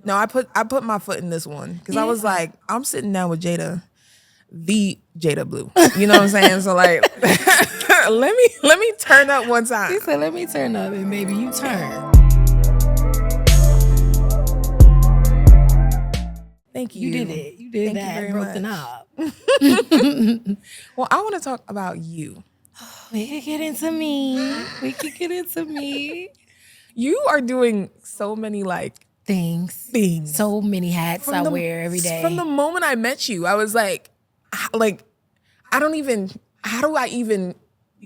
No, I put my foot in this one because I was like, I'm sitting down with Jadah, the Jadah Blue. You know what I'm saying? So like, let me turn up one time. He said, let me turn up, and baby, you turn. Thank you. You did it. You did Thank that. you very Broke much. the knob. Well, I want to talk about you. We could get into me. You are doing so many like Things. So many hats I wear every day. From the moment I met you, I was like, how do I even,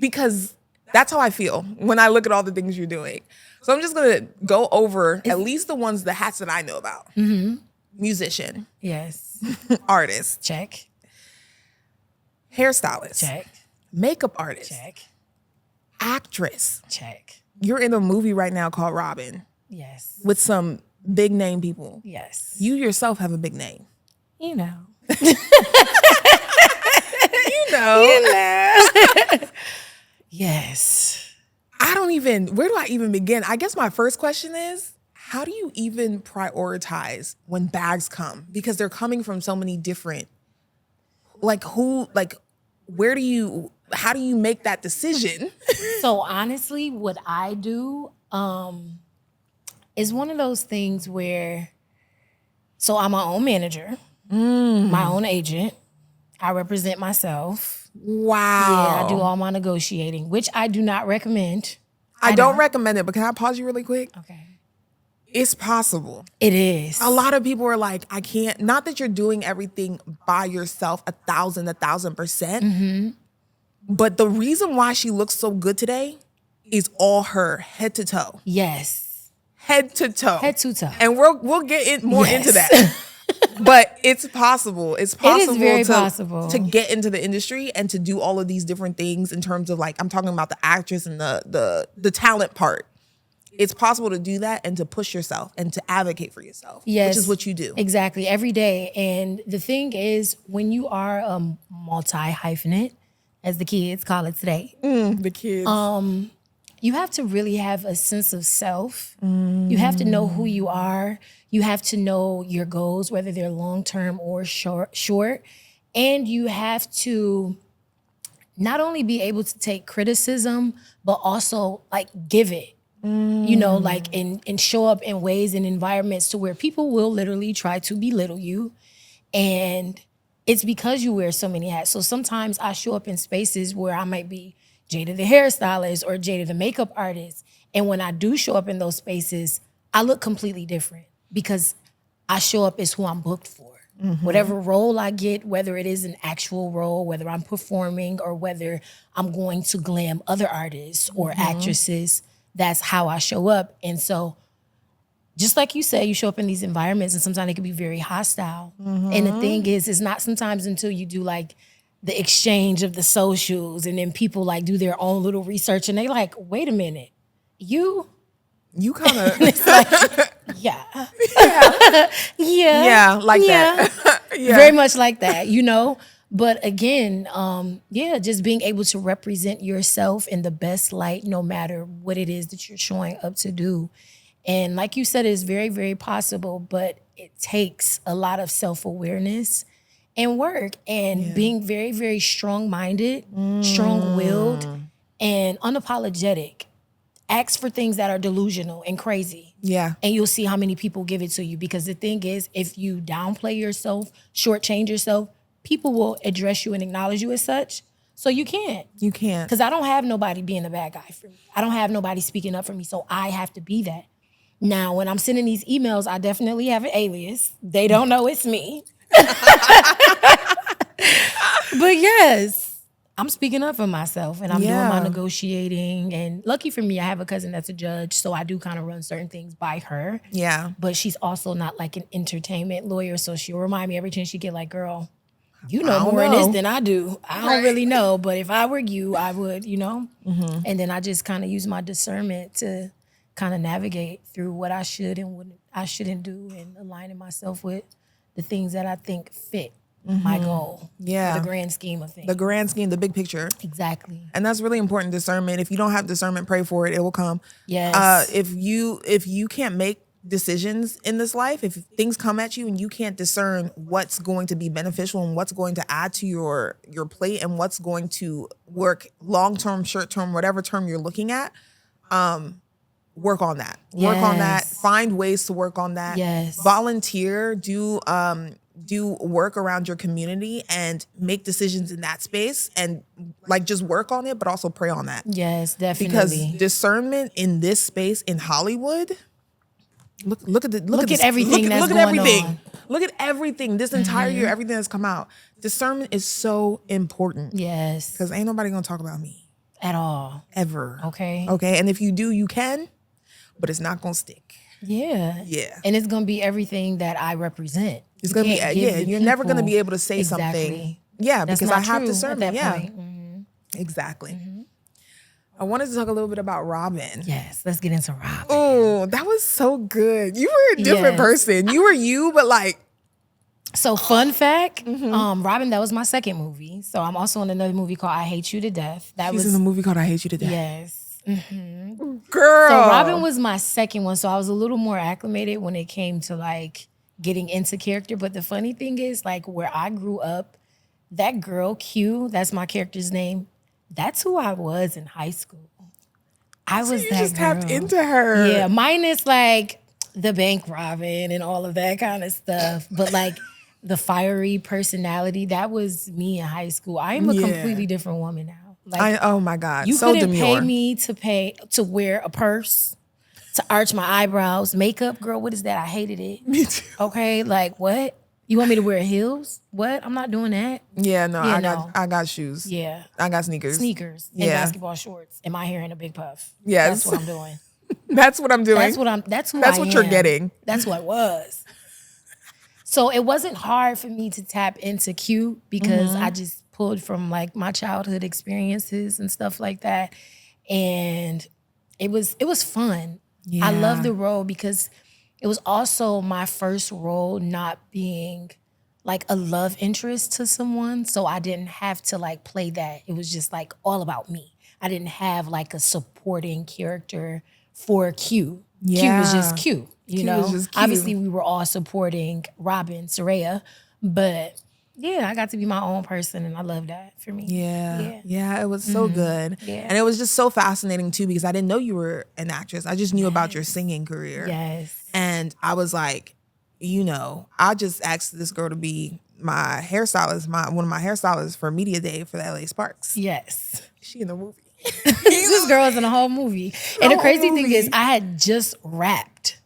because that's how I feel when I look at all the things you're doing. So I'm just going to go over at least the hats that I know about. Mm-hmm. Musician. Yes. Artist. Check. Hairstylist. Check. Makeup artist. Check. Actress. Check. You're in a movie right now called Robin. Yes. With some big name people. Yes. You yourself have a big name. You know. You know. Yes. Where do I even begin? I guess my first question is, how do you even prioritize when bags come? Because they're coming from so many different, how do you make that decision? So honestly, what I do is one of those things where, so I'm my own manager, my own agent. I represent myself. Wow. Yeah, I do all my negotiating, which I do not recommend. I don't recommend it, but can I pause you really quick? Okay. It's possible. It is. A lot of people are like, I can't, not that you're doing everything by yourself 1,000%. Mm-hmm. But the reason why she looks so good today is all her, head to toe. Yes. Head to toe. Head to toe. And we'll get more into that. But it's possible. It's possible, It is very possible to get into the industry and to do all of these different things in terms of like, I'm talking about the actress and the talent part. It's possible to do that and to push yourself and to advocate for yourself, yes, which is what you do. Exactly, every day. And the thing is, when you are a multi-hyphenate, as the kids call it today, the kids, you have to really have a sense of self. You have to know who you are. You have to know your goals, whether they're long-term or short. And you have to not only be able to take criticism, but also like give it. You know, like and show up in ways and environments to where people will literally try to belittle you. And it's because you wear so many hats. So sometimes I show up in spaces where I might be Jadah the hairstylist or Jadah the makeup artist. And when I do show up in those spaces, I look completely different because I show up as who I'm booked for. Mm-hmm. Whatever role I get, whether it is an actual role, whether I'm performing or whether I'm going to glam other artists or actresses, that's how I show up. And so just like you say, you show up in these environments and sometimes it can be very hostile. And the thing is, it's not sometimes until you do like the exchange of the socials and then people like do their own little research and they like, wait a minute, you kind of, it's like, yeah, like that. Yeah. Very much like that, you know? But again, just being able to represent yourself in the best light, no matter what it is that you're showing up to do. And like you said, it's very, very possible, but it takes a lot of self-awareness and work and being very, very strong-minded, strong-willed, and unapologetic. Ask for things that are delusional and crazy. Yeah. And you'll see how many people give it to you. Because the thing is, if you downplay yourself, shortchange yourself, people will address you and acknowledge you as such. So you can't. You can't. Because I don't have nobody being a bad guy for me. I don't have nobody speaking up for me. So I have to be that. Now, when I'm sending these emails, I definitely have an alias. They don't know it's me. But yes, I'm speaking up for myself and I'm doing my negotiating. And lucky for me, I have a cousin that's a judge. So I do kind of run certain things by her. Yeah. But she's also not like an entertainment lawyer. So she'll remind me every chance she get like, girl, you know more in this than I do. I don't really know, but if I were you, I would, you know? And then I just kind of use my discernment to kind of navigate through what I should and what I shouldn't do and aligning myself with the things that I think fit my goal. Yeah. The grand scheme of things. The grand scheme, the big picture. Exactly. And that's really important, discernment. If you don't have discernment, pray for it. It will come. Yes. If you can't make decisions in this life, if things come at you and you can't discern what's going to be beneficial and what's going to add to your plate and what's going to work long-term, short-term, whatever term you're looking at, work on that. Work on that. Find ways to work on that. Yes. Volunteer, do work around your community and make decisions in that space and like just work on it, but also pray on that. Yes, definitely. Because discernment in this space in Hollywood, look at everything that's going on. Look at everything. This entire year, everything that's come out. Discernment is so important. Yes. Because ain't nobody gonna talk about me. At all. Ever. Okay. Okay. And if you do, you can, but it's not gonna stick. Yeah. Yeah. And it's gonna be everything that I represent. It's gonna be you're never gonna be able to say something. Yeah, That's because not I have true discernment. at that Yeah. point. Exactly. I wanted to talk a little bit about Robin. Yes, let's get into Robin. Oh, that was so good. You were a different Yes. person. You were you, but like. So fun fact, Robin, that was my second movie. So I'm also in another movie called I Hate You to Death. She's in a movie called I Hate You to Death. Yes. Girl. So Robin was my second one. So I was a little more acclimated when it came to like getting into character. But the funny thing is, like where I grew up, that girl, Q, that's my character's name, that's who I was in high school. I was you that just girl. tapped into her. Yeah, minus like the bank Robin and all of that kind of stuff. But like the fiery personality, that was me in high school. I am a completely different woman now. Like, oh my God. you so couldn't demure. pay me to wear a purse, to arch my eyebrows, makeup. Girl, what is that? I hated it. Me too. Okay, like what? You want me to wear heels? What? I'm not doing that. Yeah, no, Yeah, I got shoes. Yeah. I got sneakers. Sneakers and Yeah. basketball shorts and my hair in a big puff. Yes. That's what I'm doing. That's what I'm doing. That's what you're getting. That's what it was. So it wasn't hard for me to tap into Q because I just pulled from like my childhood experiences and stuff like that. And it was fun. Yeah. I love the role because it was also my first role not being like a love interest to someone. So I didn't have to like play that. It was just like all about me. I didn't have like a supporting character for Q. Q was just Q, you know? was just Q. Obviously we were all supporting Robin, Soraya, but yeah, I got to be my own person and I love that for me. Yeah, it was so good. Yeah. And it was just so fascinating too because I didn't know you were an actress. I just knew about your singing career. Yes. And I was like, you know, I just asked this girl to be my hairstylist, one of my hairstylists for Media Day for the LA Sparks. Yes. She in the movie. This girl is in a whole movie. And the crazy thing is I had just wrapped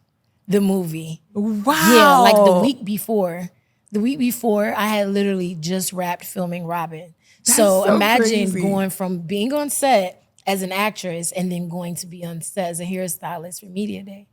the movie. Wow. Yeah, like the week before. The week before, I had literally just wrapped filming Robin. So imagine crazy. going from being on set as an actress and then going to be on set as a hairstylist for Media Day.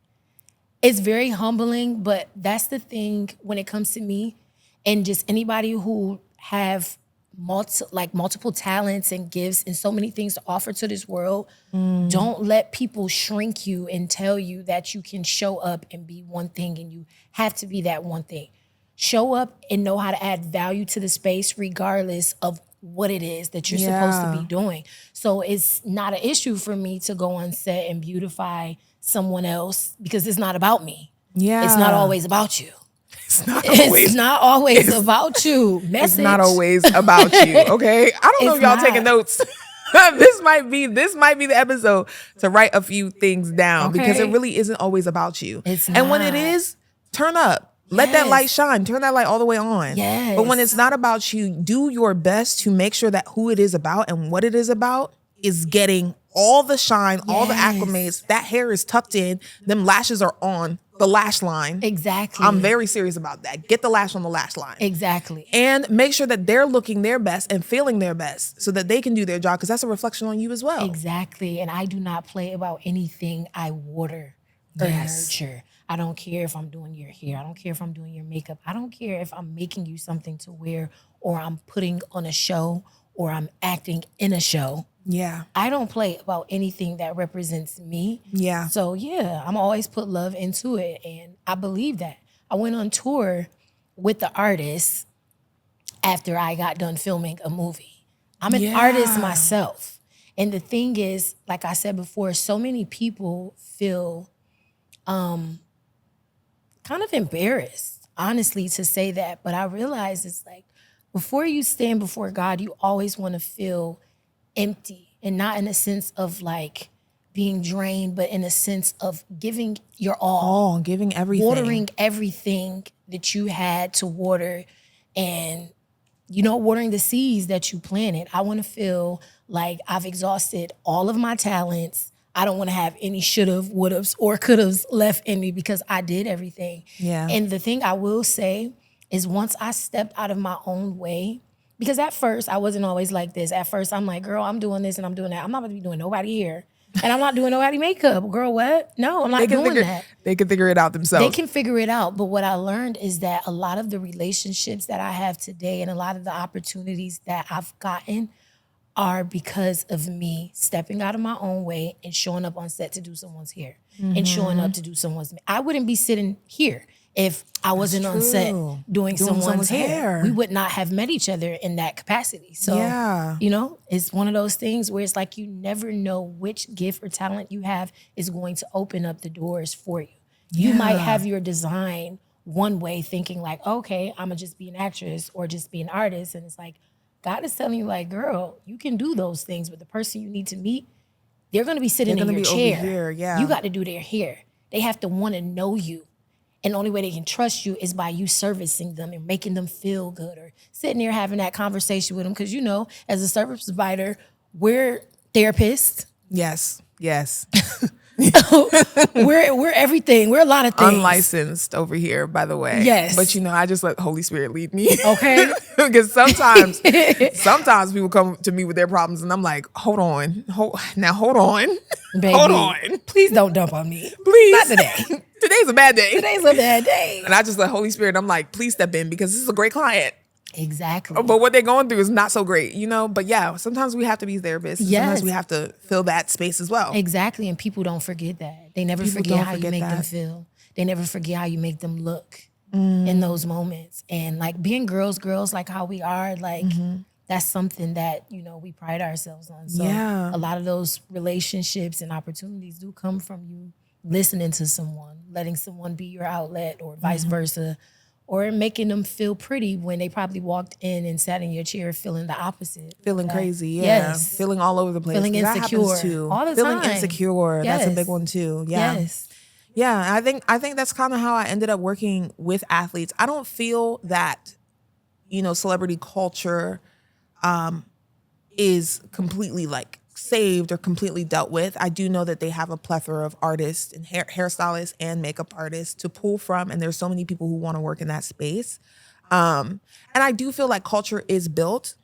It's very humbling, but that's the thing when it comes to me and just anybody who have multiple talents and gifts and so many things to offer to this world. Don't let people shrink you and tell you that you can show up and be one thing and you have to be that one thing. Show up and know how to add value to the space regardless of what it is that you're supposed to be doing. So it's not an issue for me to go on set and beautify someone else because it's not about me. Yeah. It's not always about you. It's not always about you. Message. It's not always about you, okay? I don't know if y'all taking notes. This might be the episode to write a few things down because it really isn't always about you. It's and when not. it is, turn up. Let that light shine. Turn that light all the way on. Yes. But when it's not about you, do your best to make sure that who it is about and what it is about is getting all the shine, all the acclimates. That hair is tucked in. Them lashes are on the lash line. Exactly. I'm very serious about that. Get the lash on the lash line. Exactly. And make sure that they're looking their best and feeling their best so that they can do their job because that's a reflection on you as well. Exactly. And I do not play about anything I water or nurture. I don't care if I'm doing your hair. I don't care if I'm doing your makeup. I don't care if I'm making you something to wear or I'm putting on a show or I'm acting in a show. Yeah. I don't play about anything that represents me. Yeah. So yeah, I'm always put love into it. And I believe that. I went on tour with the artist after I got done filming a movie. I'm an artist myself. And the thing is, like I said before, so many people feel kind of embarrassed, honestly, to say that. But I realized it's like, before you stand before God, you always want to feel empty, and not in a sense of like being drained, but in a sense of giving your all, giving everything, watering everything that you had to water, and watering the seeds that you planted. I want to feel like I've exhausted all of my talents. I don't want to have any should've, would've, or could've left in me because I did everything. Yeah. And the thing I will say is, once I stepped out of my own way, because at first I wasn't always like this. At first I'm like, girl, I'm doing this and I'm doing that. I'm not going to be doing nobody hair. And I'm not doing nobody makeup. Girl, what? No, I'm not doing that. They can figure it out themselves. They can figure it out. But what I learned is that a lot of the relationships that I have today and a lot of the opportunities that I've gotten are because of me stepping out of my own way and showing up on set to do someone's hair and showing up to do someone's. I wouldn't be sitting here if I wasn't on set doing someone's hair. We would not have met each other in that capacity. So, it's one of those things where it's like you never know which gift or talent you have is going to open up the doors for you. You might have your design one way, thinking like, okay, I'm going to just be an actress or just be an artist. And it's like, God is telling you like, girl, you can do those things, but the person you need to meet, they're going to be sitting in your chair. Over here, yeah. You got to do their hair. They have to want to know you. And the only way they can trust you is by you servicing them and making them feel good, or sitting there having that conversation with them. Because, as a service provider, we're therapists. Yes. we're everything. We're a lot of things. Unlicensed over here, by the way. Yes. But I just let the Holy Spirit lead me. Okay. Because sometimes people come to me with their problems and I'm like, hold on. Baby, hold on. Please don't dump on me. Please. Not today. Today's a bad day. Today's a bad day. And I just let Holy Spirit, I'm like, please step in because this is a great client. Exactly. But what they're going through is not so great, But yeah, sometimes we have to be therapists. Yes. Sometimes we have to fill that space as well. Exactly. And people don't forget that. They never forget how you make them feel. They never forget how you make them look in those moments. And like being girls, like how we are, like that's something that, we pride ourselves on. So a lot of those relationships and opportunities do come from you listening to someone, letting someone be your outlet, or vice versa. Or making them feel pretty when they probably walked in and sat in your chair feeling the opposite. Feeling crazy, yeah. Yes. Feeling all over the place. Feeling insecure. That happens too. All the Feeling time. insecure. Yes. That's a big one too. Yeah. Yes. Yeah, I think that's kind of how I ended up working with athletes. I don't feel that, celebrity culture is completely like saved or completely dealt with. I do know that they have a plethora of artists and hairstylists and makeup artists to pull from, and there's so many people who want to work in that space. And I do feel like culture is built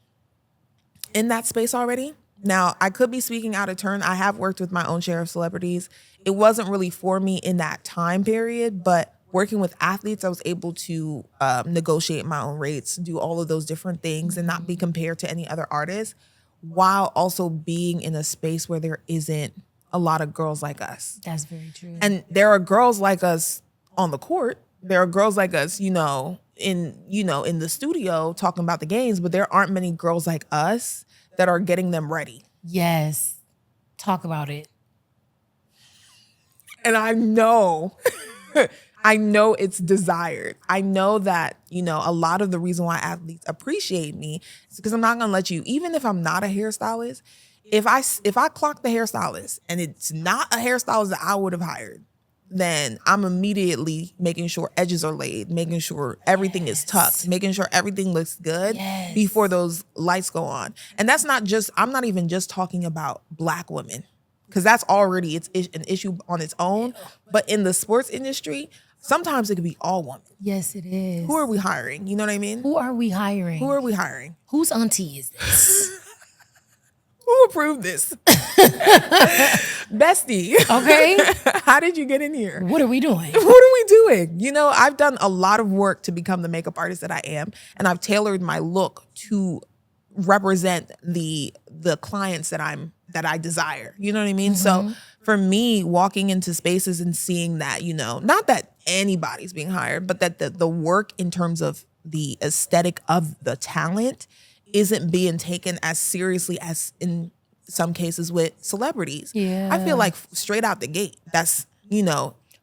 in that space already. Now, I could be speaking out of turn. I have worked with my own share of celebrities. It wasn't really for me in that time period, but working with athletes, I was able to negotiate my own rates, do all of those different things and not be compared to any other artist, while also being in a space where there isn't a lot of girls like us. That's very true. And there are girls like us on the court. There are girls like us, in the studio talking about the games, but there aren't many girls like us that are getting them ready. Yes. Talk about it. And I know it's desired. I know that, a lot of the reason why athletes appreciate me is because I'm not going to let you, even if I'm not a hairstylist, if I clock the hairstylist and it's not a hairstylist that I would have hired, then I'm immediately making sure edges are laid, making sure everything is tucked, making sure everything looks good before those lights go on. And I'm not even just talking about Black women, because that's already it's an issue on its own. But in the sports industry, sometimes it could be all women. Yes, it is. Who are we hiring? You know what I mean? Who are we hiring? Whose auntie is this? Who approved this? Bestie. Okay. How did you get in here? What are we doing? I've done a lot of work to become the makeup artist that I am, and I've tailored my look to represent the clients that I desire. You know what I mean? So for me, walking into spaces and seeing that, not that anybody's being hired, but that the work in terms of the aesthetic of the talent isn't being taken as seriously as in some cases with celebrities. Yeah. I feel like straight out the gate, that's,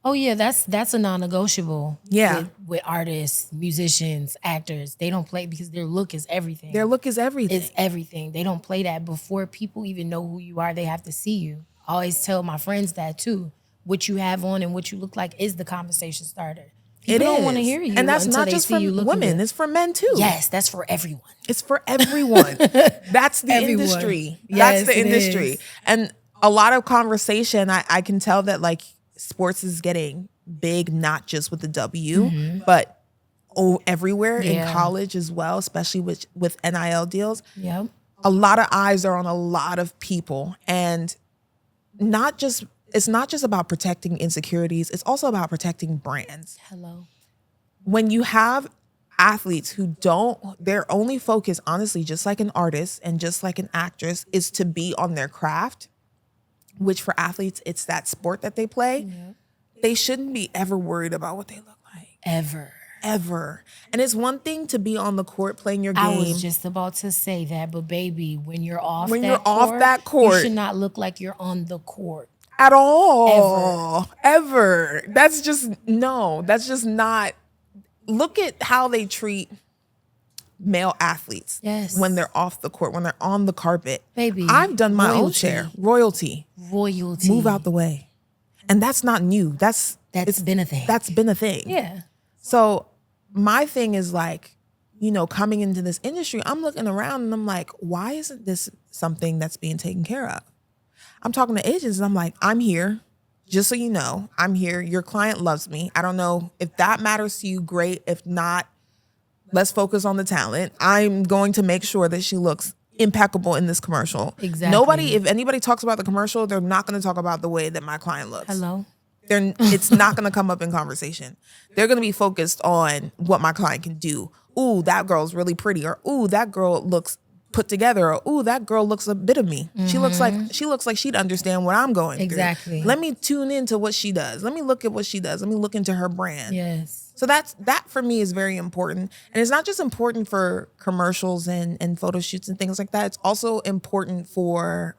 Oh yeah, that's a non-negotiable. Yeah. With artists, musicians, actors, they don't play because their look is everything. Their look is everything. It's everything. They don't play that before people even know who you are. They have to see you. I always tell my friends that too. What you have on and what you look like is the conversation starter. People don't want to hear you, and that's until not they just see for you looking women. good. It's for men too. Yes, that's for everyone. It's for everyone. That's the Everyone. industry. Yes, That's the it industry. is. And a lot of conversation, I can tell that like sports is getting big, not just with the W, but everywhere in Yeah. college as well, especially with NIL deals. Yep. A lot of eyes are on a lot of people, and it's not just about protecting insecurities. It's also about protecting brands. Hello. When you have athletes who their only focus, honestly, just like an artist and just like an actress, is to be on their craft, which for athletes, it's that sport that they play. They shouldn't be ever worried about what they look like. Ever. And it's one thing to be on the court playing your game. I was just about to say that, but baby, when you're off that court, you should not look like you're on the court. At all. Ever. That's just not. Look at how they treat male athletes when they're off the court, when they're on the carpet. Baby, I've done my own royalty. share. Royalty. Move out the way. And that's not new. That's been a thing. That's been a thing. Yeah. So my thing is like, coming into this industry, I'm looking around and I'm like, why isn't this something that's being taken care of? I'm talking to agents and I'm like, I'm here. Just so you know, I'm here. Your client loves me. I don't know if that matters to you, great. If not, let's focus on the talent. I'm going to make sure that she looks impeccable in this commercial. Exactly. If anybody talks about the commercial, they're not going to talk about the way that my client looks. Hello. It's not going to come up in conversation. They're going to be focused on what my client can do. Ooh, that girl's really pretty. Or ooh, that girl looks put together. Or ooh, that girl looks a bit of me. She looks like she'd understand what I'm going through. Exactly. Let me tune into what she does. Let me look at what she does. Let me look into her brand. Yes. So that for me is very important. And it's not just important for commercials and photo shoots and things like that. It's also important for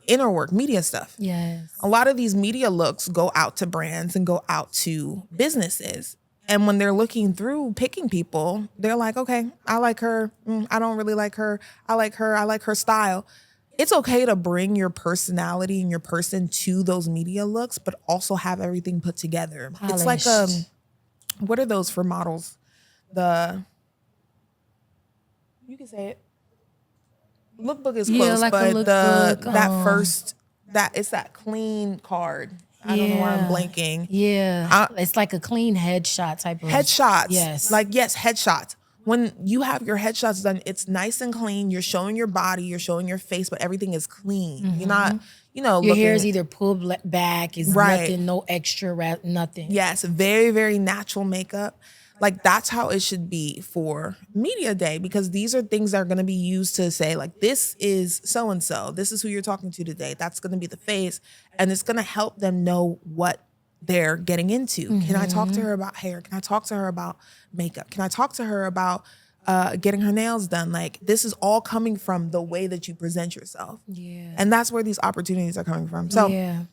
inner work, media stuff. Yes. A lot of these media looks go out to brands and go out to businesses. And when they're looking through picking people, they're like, okay, I like her. I don't really like her. I like her. I like her style. It's okay to bring your personality and your person to those media looks, but also have everything put together. Polished. It's like, what are those for models? You can say it. Lookbook is close, like but lookbook, it's that clean card. I don't know why I'm blanking. Yeah. It's like a clean headshot type of. Headshots. Yes. Headshots. When you have your headshots done, it's nice and clean. You're showing your body, you're showing your face, but everything is clean. You're not, your hair is either pulled back, is nothing, no extra, nothing. Yes, very, very natural makeup. Like that's how it should be for media day, because these are things that are going to be used to say like, this is so-and-so. This is who you're talking to today. That's going to be the face. And it's going to help them know what they're getting into. Can I talk to her about hair? Can I talk to her about makeup? Can I talk to her about getting her nails done? Like this is all coming from the way that you present yourself. Yeah. And that's where these opportunities are coming from. So yeah.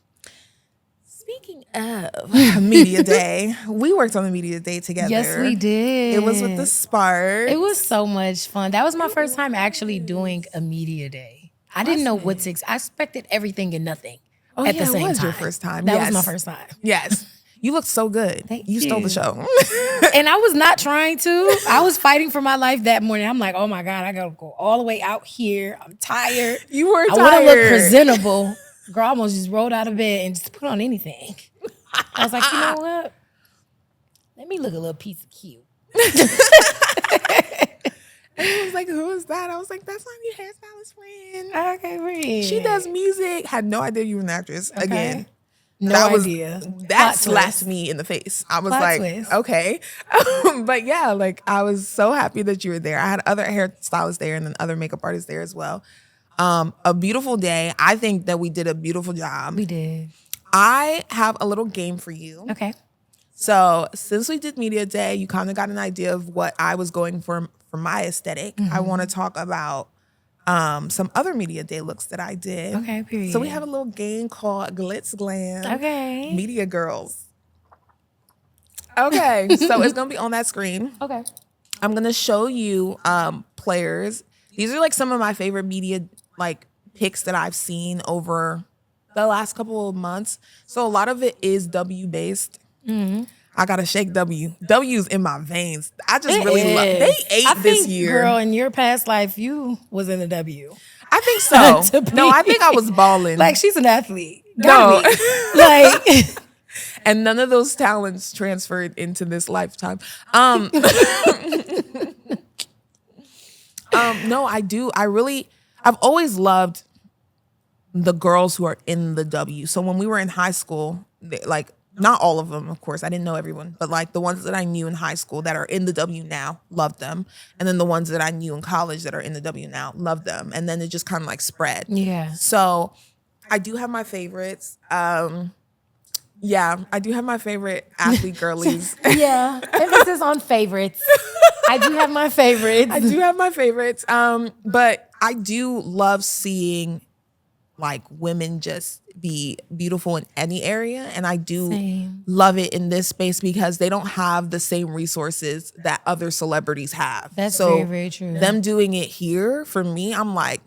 Speaking of media day, we worked on the media day together. Yes, we did. It was with the Sparks. It was so much fun. That was my first time actually doing a media day. I didn't know what to expect. I expected everything and nothing at the same time. It was your first time. That was my first time. Yes. You looked so good. Thank you stole the show. And I was not trying to. I was fighting for my life that morning. I'm like, oh my God, I gotta go all the way out here. I'm tired. You were tired. I want to look presentable. Girl, I almost just rolled out of bed and just put on anything. I was like, you know what? Let me look a little piece of cute. And he was like, who is that? I was like, that's my new hairstylist friend. Okay, friend. She does music. Had no idea you were an actress. Okay. Again. No idea. That slapped me in the face. I was like, okay. But yeah, like I was so happy that you were there. I had other hairstylists there and then other makeup artists there as well. A beautiful day. I think that we did a beautiful job. We did. I have a little game for you. Okay. So since we did media day, you kind of got an idea of what I was going for my aesthetic. I want to talk about some other media day looks that I did. Okay, period. So we have a little game called Glitz Glam. Okay. Media Girls. Okay, so it's gonna be on that screen. Okay. I'm gonna show you players. These are like some of my favorite media like picks that I've seen over the last couple of months. So a lot of it is W based. I gotta shake W. W's in my veins. I just really love. They ate this year. Girl, in your past life, you was in the W. I think so. No, I think I was balling. Like she's an athlete. No. Gotta be. Like. And none of those talents transferred into this lifetime. No, I do. I've always loved the girls who are in the W. So when we were in high school, like not all of them, of course, I didn't know everyone, but like the ones that I knew in high school that are in the W now, loved them. And then the ones that I knew in college that are in the W now, loved them. And then it just kind of like spread. Yeah. So I do have my favorites. Yeah, I do have my favorite athlete girlies. Yeah, emphasis on favorites. I do have my favorites. I do have my favorites. But I do love seeing like women just be beautiful in any area. And I do love it in this space because they don't have the same resources that other celebrities have. That's very, very true. Them doing it here, for me, I'm like,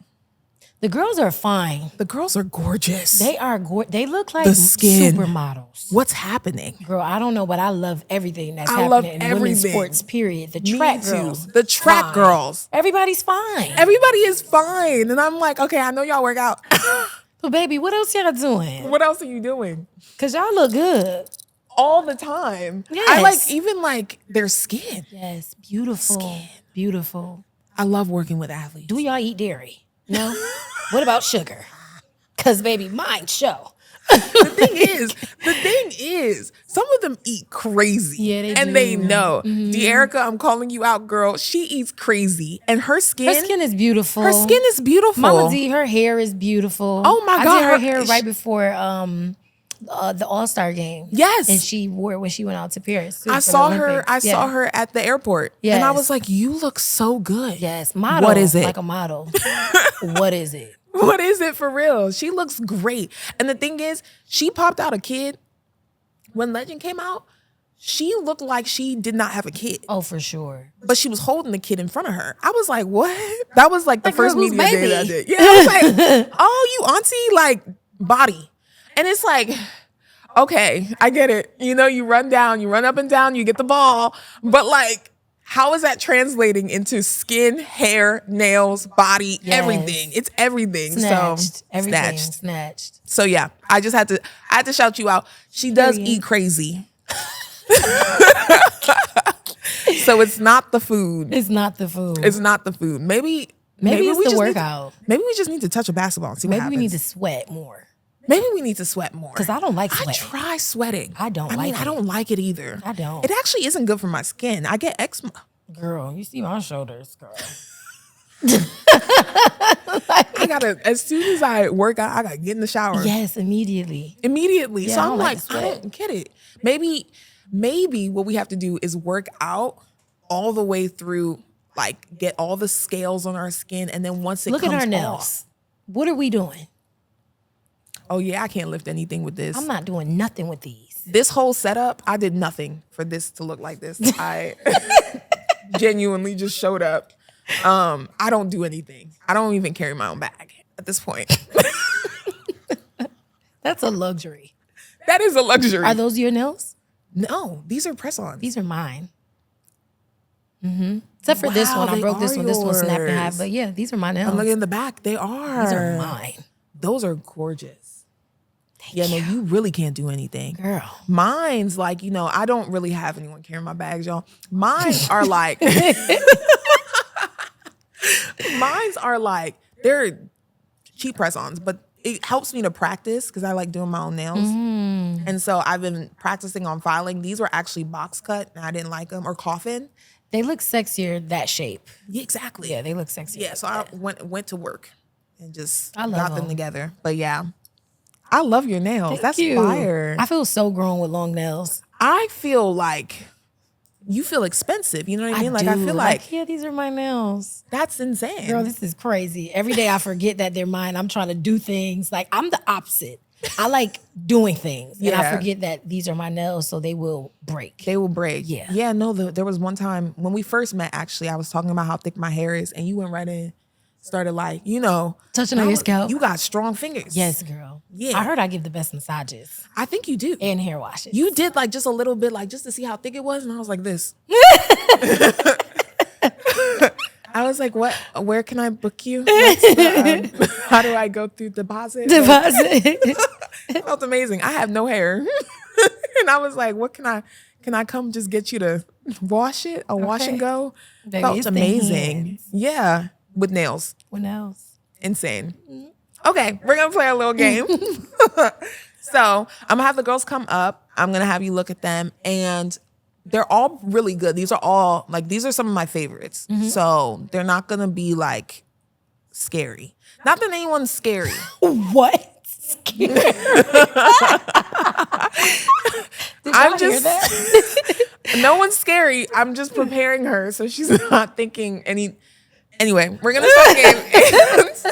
the girls are fine. the girls are gorgeous. They are they look like The skin. supermodels. What's happening? Girl, I don't know, but I love everything that's I love happening in women's everything. sports, period. The Me track too. girls. The track fine. girls. Everybody's fine. Everybody is fine. And I'm like, okay, I know y'all work out. But baby, what else y'all doing? What else are you doing? Because y'all look good. All the time. Yes. I like even like their skin. Yes, beautiful. Beautiful. I love working with athletes. Do y'all eat dairy? No? What about sugar? Because baby, mine show. The thing is, some of them eat crazy. Yeah, they and do. they know. De'Erica, I'm calling you out, girl. She eats crazy. And her skin Is beautiful. Her skin is beautiful. Mama D, her hair is beautiful. Oh my God. I did her hair right before the All-Star game. Yes. And she wore it when she went out to Paris. I saw her at the airport. Yes. And I was like, you look so good. Yes, model. What is it? Like a model. What is it? What is it for real? She looks great. And the thing is, she popped out a kid. When Legend came out, she looked like she did not have a kid. Oh, for sure. But she was holding the kid in front of her. I was like, what? That was like the Like, first girl, whose media day baby? that I did. Yeah, I was like, oh, you auntie, like body. And it's like, okay, I get it. You know, you run down, you run up and down, you get the ball. But like, how is that translating into skin, hair, nails, body, everything? It's everything. Snatched. So Everything snatched. So yeah, I had to shout you out. She does eat crazy. So it's not the food. It's not the food. It's not the food. Maybe it's we the just workout. Maybe we just need to touch a basketball and see what Maybe happens. we need to sweat more. Maybe we need to sweat more. Because I don't like I sweating. try sweating. I don't like it. I don't like it either. I don't. It actually isn't good for my skin. I get eczema. Girl, you see my shoulders, girl. I gotta, as soon as I work out, I gotta get in the shower. Yes, immediately. Immediately. Yeah, So I I'm don't like, like I sweat. don't get it. Maybe what we have to do is work out all the way through, like get all the scales on our skin, and then once it Look comes at our nails. off, What are we doing? oh yeah, I can't lift anything with this. I'm not doing nothing with these. This whole setup, I did nothing for this to look like this. I genuinely just showed up. I don't do anything. I don't even carry my own bag at this point. That's a luxury. That is a luxury. Are those your nails? No, these are press-ons. These are mine. Except for this Wow, one. I they broke this are one. This one snapped in half. yours. But yeah, these are my nails. I'm looking in the back. They are. These are mine. Those are gorgeous. No, you really can't do anything. Girl. Mine's like, I don't really have anyone carrying my bags, y'all. Mine are like, they're cheap press-ons, but it helps me to practice because I like doing my own nails. And so I've been practicing on filing. These were actually box cut and I didn't like them, or coffin. They look sexier that shape. Yeah, exactly. Yeah, they look sexier. Yeah, so I went to work and just I love got them them. together. But yeah, I love your nails. Thank That's you. fire. I feel so grown with long nails. I feel like you feel expensive. You know what I mean? I I feel like yeah, these are my nails. that's insane. Girl, this is crazy. Every day I forget that they're mine. I'm trying to do things. Like, I'm the opposite. I like doing things. And I forget that these are my nails, so they will break. They will break. Yeah. Yeah, no, there was one time when we first met, actually, I was talking about how thick my hair is, and you went right in, started like, touching on your scalp. You got strong fingers. Yes, girl. Yeah. I heard I give the best massages I think you do. and hair washes. You did like just a little bit, like just to see how thick it was, and I was like this. I was like, what? Where can I book you? How do I go through deposit? It felt amazing. I have no hair. And I was like, what can I come just get you to wash it? A wash and go? Baby, Felt it's the amazing. hands. Yeah. With nails. What else? Insane. Okay, we're gonna play a little game. So I'm gonna have the girls come up. I'm gonna have you look at them, and they're all really good. These are some of my favorites. So they're not gonna be like scary. Not that anyone's scary. What? Scary. Did y'all hear that? No one's scary. I'm just preparing her so she's not thinking any. Anyway, we're gonna start the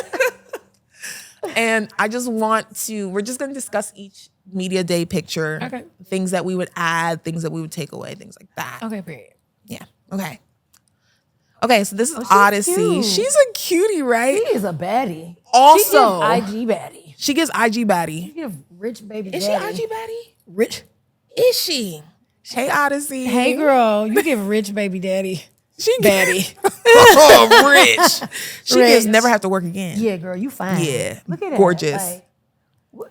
game. And I just we're just gonna discuss each media day picture. Okay. Things that we would add, things that we would take away, things like that. Okay, period. Yeah. Okay. Okay, so this is Odyssey. cute. She's a cutie, right? She is a baddie. Also, she gives IG baddie. she gives IG baddie. She give rich baby Is daddy. she IG baddie? Rich. Is she? Hey, Odyssey. Hey, girl, you give rich baby daddy. She Baddie. Oh, rich. She Rich. gives never have to work again. Yeah, girl, you fine. Yeah. Look at that. Gorgeous. Like,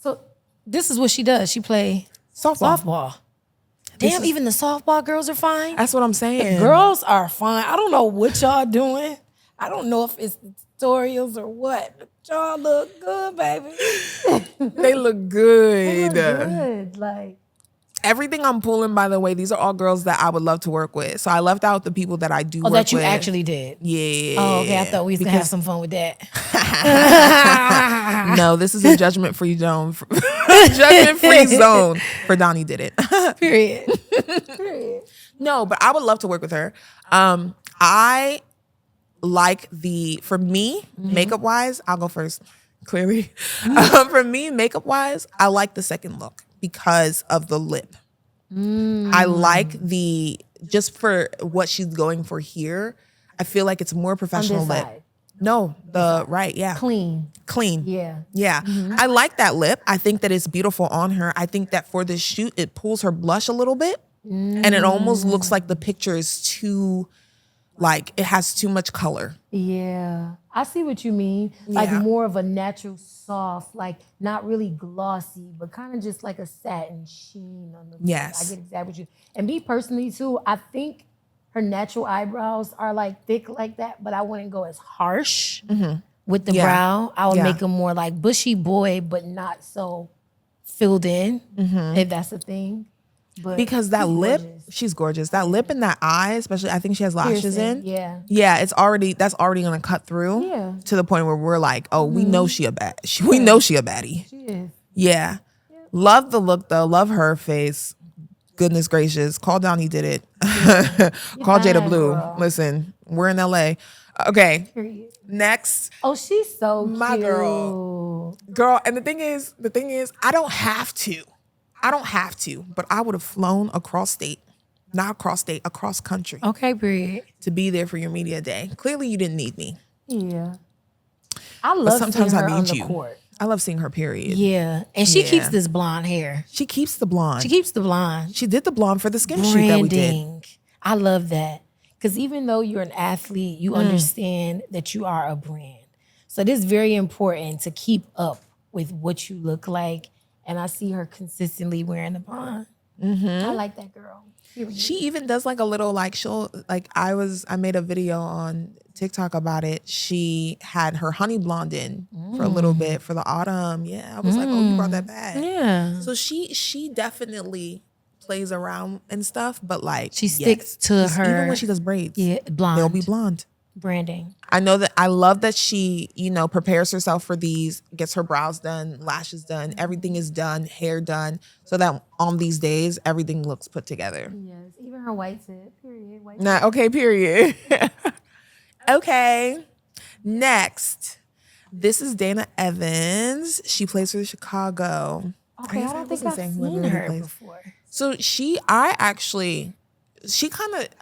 so this is what she does. She play softball. Damn, even the softball girls are fine. That's what I'm saying. Girls are fine. I don't know what y'all doing. I don't know if it's the tutorials or what. But y'all look good, baby. They look good. They look good. Like, everything I'm pulling, by the way, these are all girls that I would love to work with. So I left out the people that I do work with. oh, that you actually did. Yeah. Oh, okay. I thought we was gonna have some fun with that. No, this is a judgment-free zone. Judgment-free zone for Danii Did It. Period. Period. No, but I would love to work with her. I like for me, makeup-wise, I'll go first, clearly. For me, makeup-wise, I like the second look because of the lip. I like just for what she's going for here, I feel like it's more professional lip. Side. No, right, yeah. Clean. Yeah. I like that lip. I think that it's beautiful on her. I think that for this shoot, it pulls her blush a little bit. And it almost looks like the picture is too, like, it has too much color. Yeah. I see what you mean. Like Yeah. more of a natural soft, like not really glossy, but kind of just like a satin sheen on the lip. Yes. I get exactly what you. And me personally too, I think her natural eyebrows are like thick like that, but I wouldn't go as harsh with the Yeah. brow. I would Yeah. make them more like bushy boy, but not so filled in, if that's a thing. But Because that she's lip, gorgeous. she's gorgeous. That lip and that eye, especially, I think she has lashes Piercing, in. yeah. Yeah, that's already gonna cut through. Yeah. To the point where we're like, oh, we know she a we know she a baddie. She is. Yeah. Love the look though. Love her face. Goodness gracious. Call Danii Did It. Call Jadah fine, Blue. girl. Listen, we're in LA. Okay. Period. Next, Oh, she's so My cute. girl. And the thing is, I don't have to, but I would have flown across state, not across state, across country Okay, period. to be there for your media day. Clearly you didn't need me. Yeah. I love sometimes seeing I her need on the you. court. I love seeing her, period. Yeah. And she Yeah. keeps this blonde hair. She keeps the blonde. She keeps the blonde. She did the blonde for the skin shoot that we did. Branding. I love that. Because even though you're an athlete, you understand that you are a brand. So it is very important to keep up with what you look like. And I see her consistently wearing the blonde. I like that girl. Period. She even does like a little like I made a video on TikTok about it. She had her honey blonde in for a little bit for the autumn. Yeah. I was like, oh, you brought that back. Yeah. So she definitely plays around and stuff, but like She sticks to her. even when she does braids. Yeah, blonde. They'll be blonde. Branding. I love that she, prepares herself for these, gets her brows done, lashes done, everything is done, hair done, so that on these days everything looks put together. Yes. Even her white tip. Period. White Nah, okay, period. Okay. Next. This is Dana Evans. She plays for Chicago. Okay, I don't think I've seen her before. So I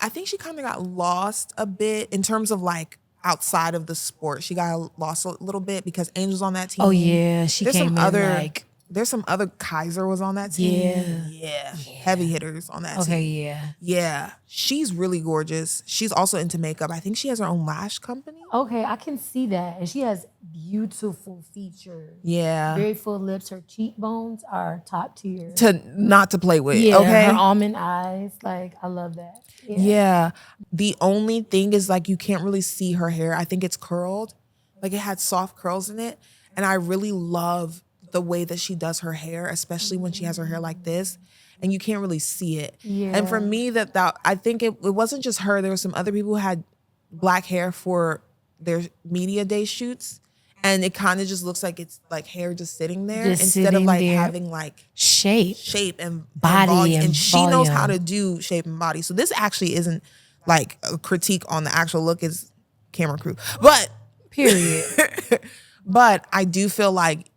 think she kind of got lost a bit in terms of like outside of the sport. She got lost a little bit because Angel's on that team. Oh yeah, she came in like. There's some other Kaiser was on that team. Yeah. Heavy hitters on that team. Okay, yeah. Yeah. She's really gorgeous. She's also into makeup. I think she has her own lash company. Okay, I can see that. And she has beautiful features. Yeah. Very full lips. Her cheekbones are top tier. Not to play with. Yeah, okay. Her almond eyes. Like, I love that. Yeah. The only thing is like you can't really see her hair. I think it's curled. Like it had soft curls in it. And I really love the way that she does her hair, especially when she has her hair like this, and you can't really see it. Yeah. And for me, I think it wasn't just her. There were some other people who had black hair for their media day shoots, and it kind of just looks like it's like hair just sitting there instead of like having like shape and body. And she knows how to do shape and body. So this actually isn't like a critique on the actual look. It's camera crew, but period. But I do feel like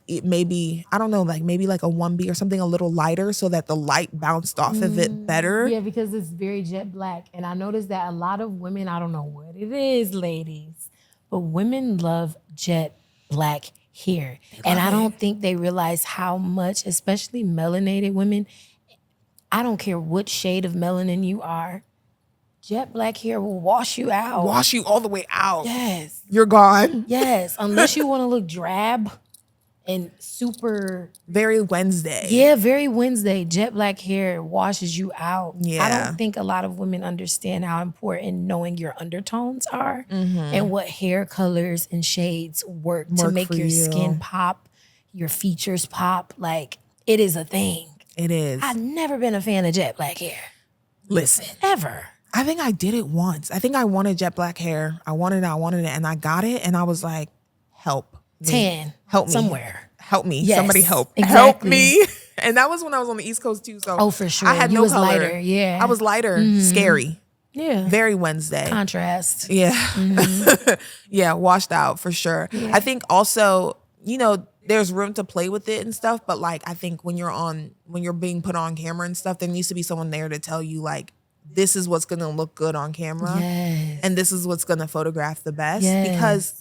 it maybe, I don't know, like maybe like a 1B or something a little lighter so that the light bounced off of it better. Yeah, because it's very jet black. And I noticed that a lot of women, I don't know what it is, ladies, but women love jet black hair. And I don't think they realize how much, especially melanated women, I don't care what shade of melanin you are, jet black hair will wash you out. Wash you all the way out. Yes. You're gone. Yes, unless you want to look drab. And super... Very Wednesday. Yeah, very Wednesday. Jet black hair washes you out. Yeah. I don't think a lot of women understand how important knowing your undertones are and what hair colors and shades work to make your skin pop, your features pop. Like, it is a thing. It is. I've never been a fan of jet black hair. Listen. Ever. I think I did it once. I think I wanted jet black hair. I wanted it, and I got it, and I was like, help. Tan. Help me. Somewhere. Help me. Yes, Somebody help. Exactly. Help me. And that was when I was on the East Coast too. So for sure. I had you no was color. Lighter. Yeah. I was lighter. Scary. Yeah. Very Wednesday. Contrast. Yeah. Yeah, washed out for sure. Yeah. I think also, there's room to play with it and stuff, but like I think when you're being put on camera and stuff, there needs to be someone there to tell you like, this is what's gonna look good on camera. Yes. And this is what's gonna photograph the best. Yes. Because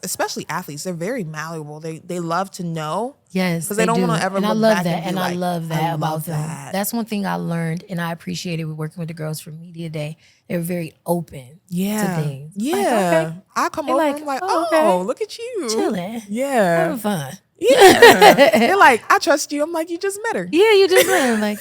especially athletes, they're very malleable. They love to know. Yes, because they don't want to ever. And look I love back that, and I love that about them. That's one thing I learned, and I appreciated with working with the girls from Media Day. They're very open to things. Yeah, like, okay. I come over and I'm like, look at you, chilling, having fun. Yeah, they're like, I trust you. I'm like, you just met her. Yeah, you just met her. Like,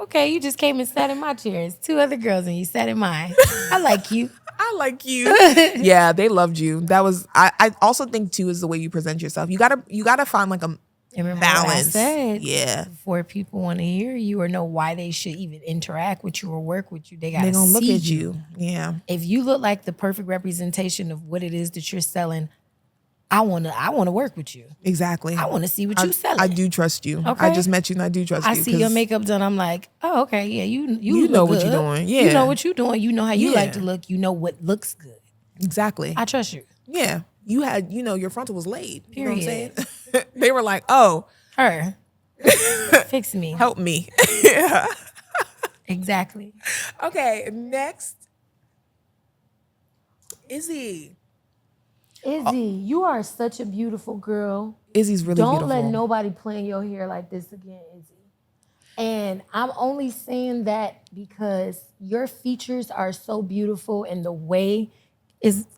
okay, you just came and sat in my chair. It's 2 other girls, and you sat in mine. I like you. I like you. Yeah, they loved you. That was. I also think too is the way you present yourself. You gotta find like a balance. Yeah. Before people want to hear you or know why they should even interact with you or work with you, they gotta gonna look see at you. Yeah. If you look like the perfect representation of what it is that you're selling, I wanna work with you. Exactly. I wanna see what you selling. I do trust you. Okay. I just met you and I do trust you. I see your makeup done. I'm like, oh, okay, yeah, you know look what good. you're doing. Yeah. You know what you're doing. You know how you like to look. You know what looks good. Exactly. I trust you. Yeah. You had, your frontal was laid. You know what I'm Period. saying? They were like, oh. Her. Fix me. Help me. Yeah. Exactly. Okay, next. Izzy, you are such a beautiful girl. Izzy's really beautiful. Don't let nobody play in your hair like this again, Izzy. And I'm only saying that because your features are so beautiful, and the way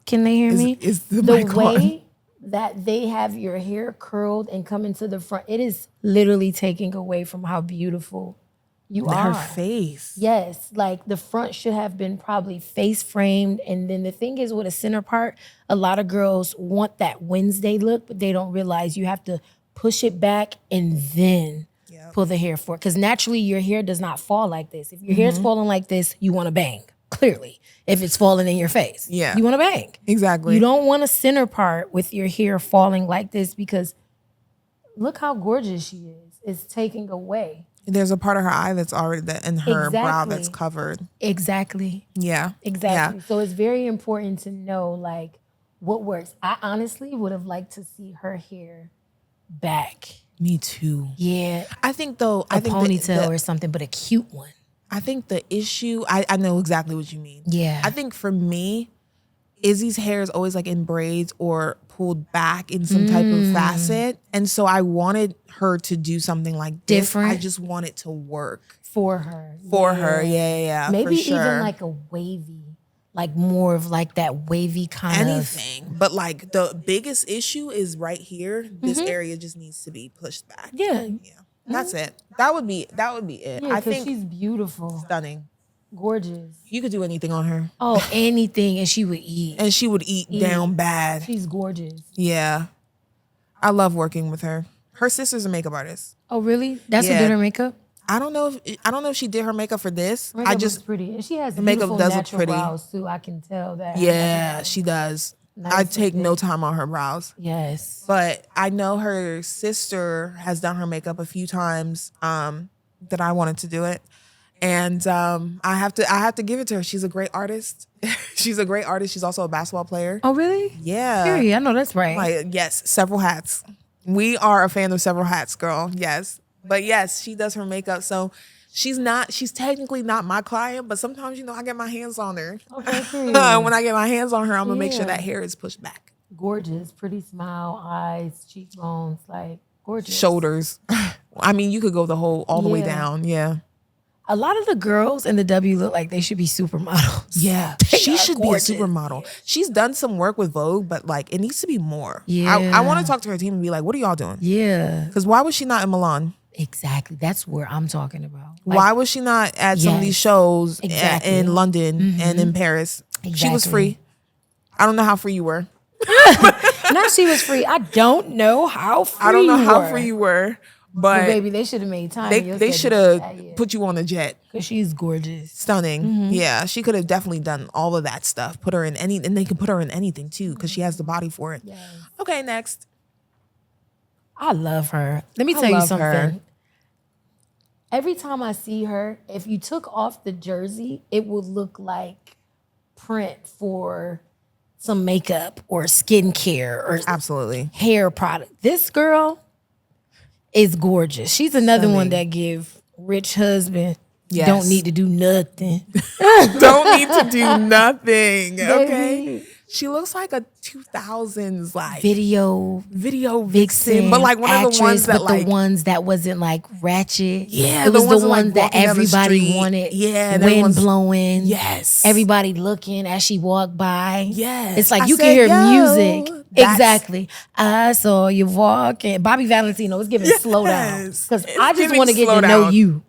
can they hear me? Is the way that they have your hair curled and coming to the front, it is literally taking away from how beautiful you are. Her face. Yes, like the front should have been probably face framed. And then the thing is with a center part, a lot of girls want that Wednesday look, but they don't realize you have to push it back and then pull the hair forward. Because naturally your hair does not fall like this. If your hair's falling like this, you want to bang, clearly. If it's falling in your face, you want to bang. Exactly. You don't want a center part with your hair falling like this because look how gorgeous she is. It's taking away. There's a part of her eye that's already in her brow that's Exactly. covered. Exactly. Yeah. Exactly. Yeah. So it's very important to know like what works. I honestly would have liked to see her hair back. Me too. Yeah. I think though, A ponytail or something, but a cute one. I think the issue, I know exactly what you mean. Yeah. I think for me, Izzy's hair is always like in braids or pulled back in some type of facet. And so I wanted her to do something like this. Different. I just want it to work. For her. For her. Yeah. Maybe for sure. even like a wavy, like more of like that wavy kind anything. But like the biggest issue is right here. This area just needs to be pushed back. Yeah. That's it. That would be it. Yeah, I think she's beautiful. stunning. Gorgeous. You could do anything on her. Oh, anything, and she would eat. And she would eat down bad. She's gorgeous. Yeah. I love working with her. Her sister's a makeup artist. Oh, really? That's who Yeah. did her makeup? I don't know if she did her makeup for this. Makeup I looks just pretty, and she has makeup beautiful does look natural pretty. brows too. I can tell that. yeah, she does. Nice I and take no thick. time on her brows. Yes. But I know her sister has done her makeup a few times that I wanted to do it. And I have to give it to her. She's a great artist. She's a great artist. She's also a basketball player. Oh, really? Yeah. Period. I know that's right. Like, yes, several hats. We are a fan of several hats, girl. Yes. But yes, she does her makeup. So she's technically not my client, but sometimes, I get my hands on her. Okay, period. When I get my hands on her, I'm going to make sure Yeah. that hair is pushed back. Gorgeous, pretty smile, eyes, cheekbones, like gorgeous. Shoulders. I mean, you could go all the way Yeah. down. Yeah. A lot of the girls in the W look like they should be supermodels. Yeah. They She are should gorgeous. be a supermodel. She's done some work with Vogue, but like it needs to be more. Yeah. I want to talk to her team and be like, what are y'all doing? Yeah, Because why was she not in Milan? exactly. That's where I'm talking about. Like, Why was she not at some of these Yes. shows Exactly. in London and in Paris? She was Exactly. free. I don't know how free you were. Now she was free. I don't know how free I don't know you how were. free you were, But but baby, they should have made time. they should have put you on a jet. Because she's gorgeous. Stunning. Yeah, she could have definitely done all of that stuff. Put her in and they can put her in anything too because she has the body for it. Yes. Okay, next. I love her. Let me I tell you love something. her. Every time I see her, if you took off the jersey, it would look like print for some makeup or skincare or Absolutely. hair product. This girl is gorgeous. She's another one that give rich husband Yes. don't need to do nothing. Don't need to do nothing. Okay. Baby. She looks like a 2000s like Video video vixen, vixen, but like one actress, of the ones that but like the ones that wasn't like ratchet. Yeah, it was the the ones ones that, like, that walking down the everybody street. wanted. Yeah, and wind everyone's- blowing. Yes. everybody looking as she walked by. Yes. It's like I you can said, hear yo, music. that's- Exactly. I saw you walking. Bobby Valentino is giving slow down Yes. because It's I just giving want to get slow to know down. you.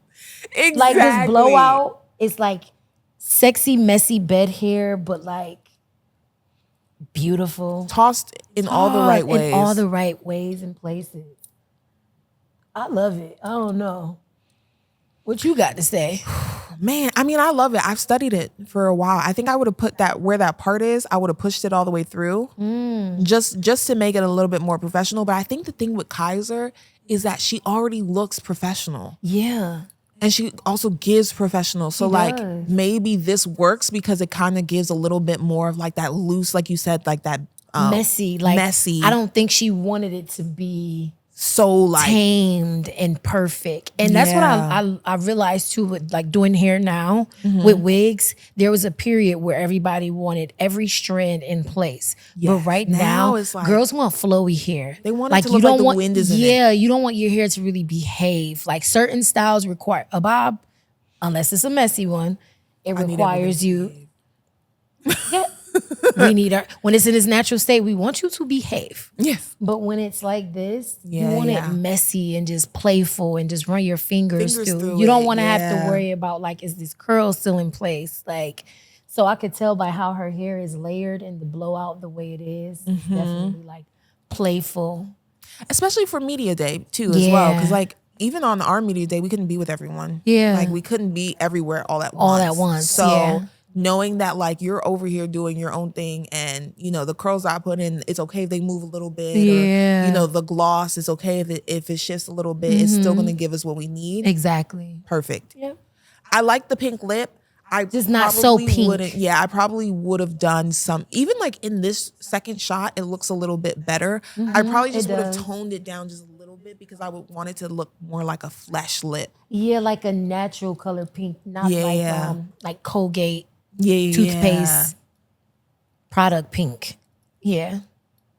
Exactly. Like this blowout is like sexy, messy bed hair, but like beautiful. tossed in all the right ways. In all the right ways and places. I love it. I don't know. What you got to say? Man, I mean, I love it. I've studied it for a while. I think I would have put that where that part is. I would have pushed it all the way through, just to make it a little bit more professional. But I think the thing with Kaiser is that she already looks professional, Yeah. and she also gives professional. So like does. maybe this works because it kind of gives a little bit more of like that loose, like you said, like that Messy. Like messy. I don't think she wanted it to be so like tamed and perfect. And that's what I realized too with like doing hair now Mm-hmm. with wigs. There was a period where everybody wanted every strand in place. But right Now now, it's like- girls want flowy hair. They want it to look like the wind is in it. Yeah, you don't want your hair to really behave. Like certain styles require a bob, unless it's a messy one, it need requires you. Yeah. We need our when it's in its natural state, we want you to behave. yes. But when it's like this, you Yeah, want yeah. it messy and just playful and just run your fingers, Fingers through. through You don't it, want to have yeah. to worry about like, is this curl still in place? Like, so I could tell by how her hair is layered and the blowout the way it is. It's Mm-hmm. definitely like playful. Especially for media day too, as well. Yeah. Because like even on our media day, we couldn't be with everyone. Yeah. like we couldn't be everywhere all at All once. at once, So yeah. knowing that like you're over here doing your own thing, and you know the curls I put in, it's okay if they move a little bit, Yeah. or you know the gloss, it's okay if it shifts a little bit. It's still gonna give us what we need. Exactly. Perfect. Yep. I like the pink lip. I Just not so pink. wouldn't. Yeah, I probably would have done some. Even like in this second shot, it looks a little bit better. I probably just would have toned it down just a little bit because I would want it to look more like a flesh lip. Yeah, like a natural color pink, not like Colgate Yeah, toothpaste product pink. Yeah,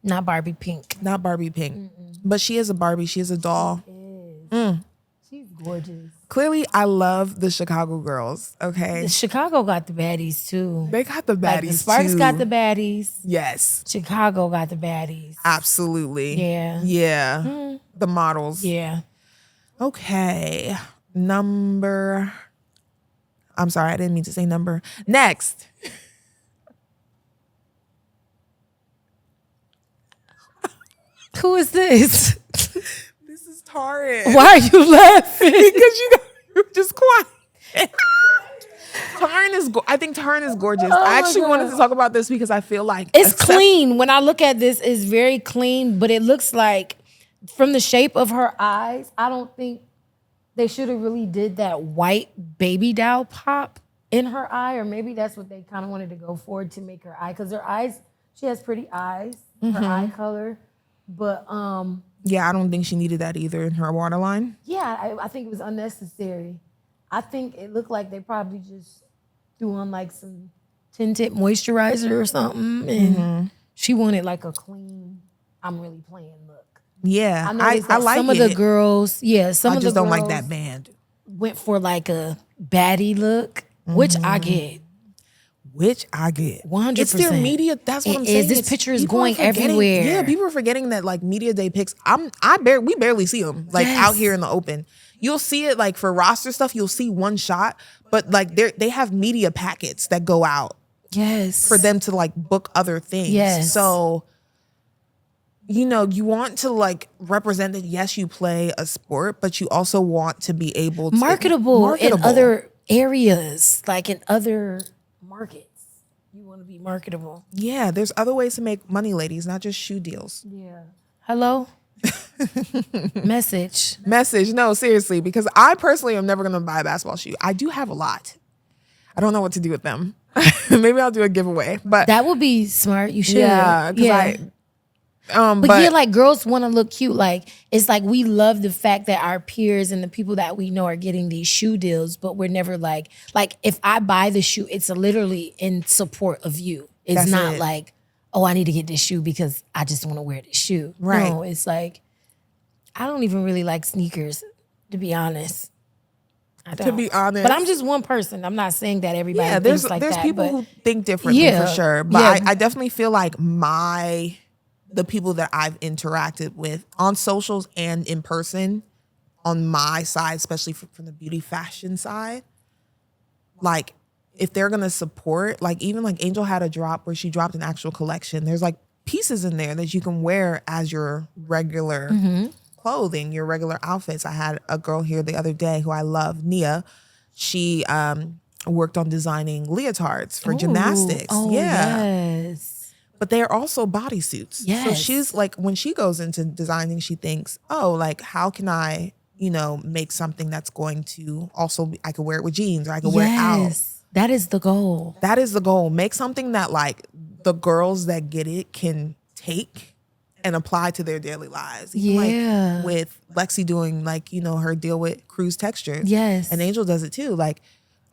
not Barbie pink. Not Barbie pink, but she is a Barbie. She is a doll. She's gorgeous. Clearly, I love the Chicago girls. Okay, Chicago got the baddies too. they got the baddies Like the Sparks too. got the baddies. Yes, Chicago got the baddies. absolutely. Yeah. Yeah. The models. Yeah. Okay. I'm sorry, I didn't mean to say number. Next. Who is this? This is Taryn. Why are you laughing? Because you're just quiet. I think Taryn is gorgeous. I actually wanted to talk about this because I feel like It's clean. When I look at this, it's very clean, but it looks like from the shape of her eyes, I don't think they should have really did that white baby doll pop in her eye, or maybe that's what they kind of wanted to go for to make her eye, because her eyes, she has pretty eyes, her eye color, but yeah, I don't think she needed that either in her waterline. yeah, I think it was unnecessary. I think it looked like they probably just threw on like some tinted moisturizer or something, and she wanted like a clean, I'm really playing look. Yeah, I like some of the girls, some I of the just don't girls like that band. went for like a baddie look, which I get. 100%. It's their media. That's what I'm saying. This picture is going everywhere. Yeah, people are forgetting that like media day pics. We barely see them like out here in the open. You'll see it like for roster stuff. You'll see one shot, but like they have media packets that go out. Yes. For them to like book other things. Yes. So, you know, you want to like represent that yes, you play a sport, but you also want to be able to marketable in other areas, like in other markets. You want to be marketable. Yeah, there's other ways to make money, ladies, not just shoe deals. Yeah. Hello? Message. No, seriously, because I personally am never going to buy a basketball shoe. I do have a lot. I don't know what to do with them. Maybe I'll do a giveaway, but that would be smart. You should. Yeah, but yeah, like girls want to look cute. Like it's like we love the fact that our peers and the people that we know are getting these shoe deals, but we're never like if I buy the shoe, it's literally in support of you. It's not like, oh, I need to get this shoe because I just want to wear this shoe. Right. No, it's like I don't even really like sneakers, to be honest. I don't. To be honest. But I'm just one person. I'm not saying that everybody thinks like that. There's people who think differently for sure. But I definitely feel like the people that I've interacted with on socials and in person on my side, especially from the beauty fashion side, like if they're going to support, like even like Angel had a drop where she dropped an actual collection. There's like pieces in there that you can wear as your regular clothing, your regular outfits. I had a girl here the other day who I love, Nia. She worked on designing leotards for gymnastics. Oh, yes. But they are also bodysuits. Yes. So she's like, when she goes into designing, she thinks, oh, like, how can I, make something that's going to also, I could wear it with jeans or I could wear it out. That is the goal. That is the goal. Make something that like the girls that get it can take and apply to their daily lives. Even like with Lexi doing like, her deal with Cruise Textures. Yes. And Angel does it too. Like,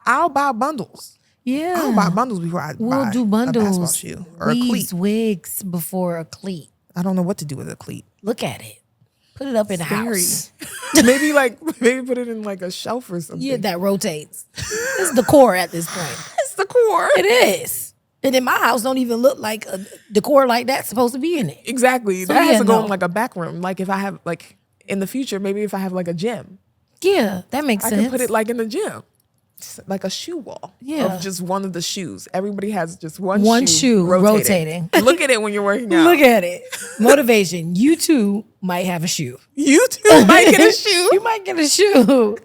I'll buy bundles. Yeah. I'll buy bundles before I buy do bundles. A basketball shoe or a cleat. Wigs before a cleat. I don't know what to do with a cleat. Look at it. Put it up in the house. maybe put it in like a shelf or something. Yeah, that rotates. It's decor at this point. It's decor. It is. And in my house don't even look like a decor like that's supposed to be in it. Exactly. So that has to go in like a back room. Like if I have like in the future, maybe if I have like a gym. Yeah, that makes sense. I can put it like in the gym. Like a shoe wall of just one of the shoes. Everybody has just one shoe rotating. Look at it when you're working out. Look at it. Motivation. You too might have a shoe. You too might get a shoe. You might get a shoe.